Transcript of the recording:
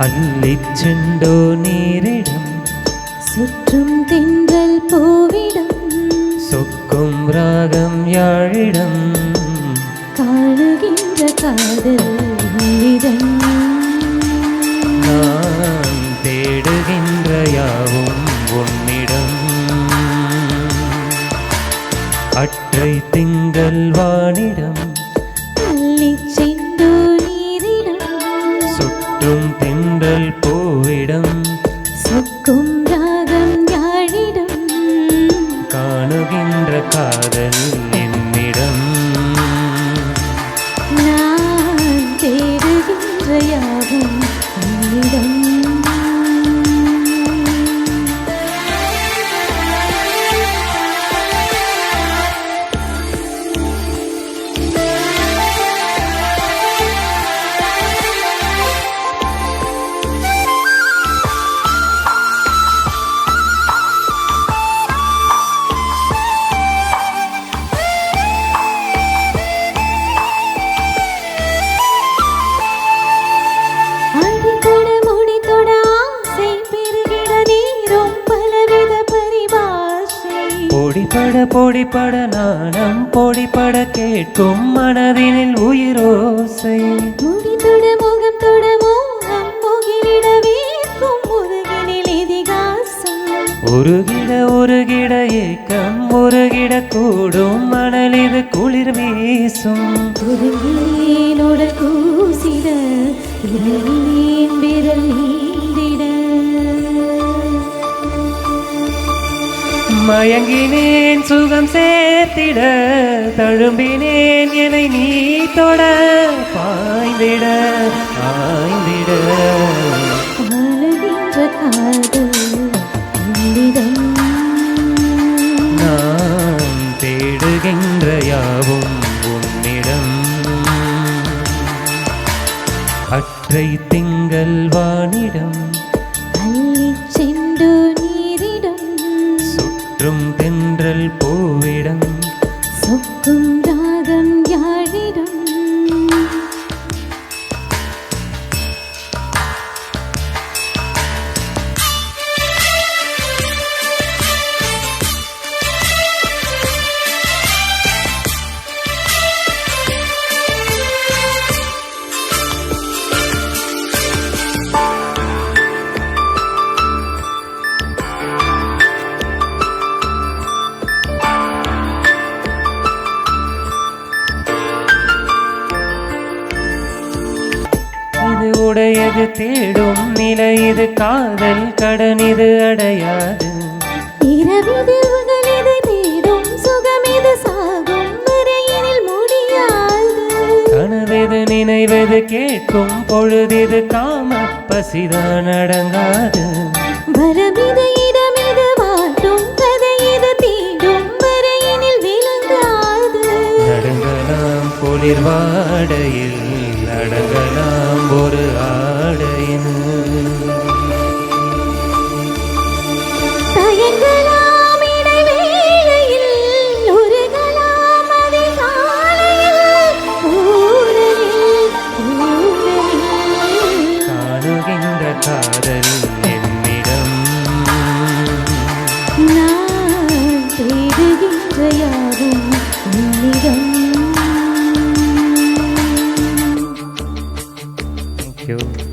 அள்ளிச் செண்டோ நீரிடம் சுற்றும் தென்றல் பூவிடம் சொக்கும் ராகம் யாழிடம் காணுகின்ற காதல் உன்னிடம் நான் தேடுகின்ற யாவும் உன்னிடம் அற்றை திங்கள் வானிடம் அள்ளிச் செண்டோ நீரிடம் சுற்றும் தென்றல் பூவிடம் சொக்கும் ராகம் யாழிடம் காணுகின்ற காதல் என்னிடம் நான் தேடுகின்ற யாவும் உன்னிடம் பொடிபட நாணம் பொடிபட கேட்கும் மனதினில் உயிரோசை முடிதொட முகம் தொட மோகம் முகிலிட வேர்க்கும் முருகினில் இதிகாசம் உருகிட ஏக்கம் உருகிட கூடும் மணல் இது குளிர் வீசும் உருகினோட கூசிட இரவினேன் விரல் நீந்திட மயங்கினேன் சுகம் சேர்த்திட தழும்பினேன் என்னை நீ தொட பாய்ந்திட ஆய்ந்திட வாழுகின்ற காதல் உன்னிடம் நான் தேடுகின்ற யாவும் உன்னிடம் அற்றை திங்கள் வானிடம் அள்ளிச் செண்டோ நீரிடம் சுற்றும் தென்றல் பூவிடம் சொக்கும் ராகம் யாழிடம் இது உடையது தேடும் நிலை இது காதல் கடன் இது அடையாது இரவிது உங்களிது தேடும் சுகமிது சாகும் வரையினில் முடியாது கனவெது நினைவது கேட்கும் பொழுதிது காம பசிதான் அடங்காது வரமிது இடமிது வாட்டும் கதை இது தீண்டும் வரையினில் விளங்காது நடுங்கலாம் குளிர் வாடையில் அடங்கலாம் ஒரு ஆடையின் தயங்கலாம் இடைவேளையில் உருகலாம் அதிகாலையில் ஊரலில் காணுகின்ற காதல் என்னிடம் நான் தேடுகின்ற யாவும் உன்னிடம். Thank you.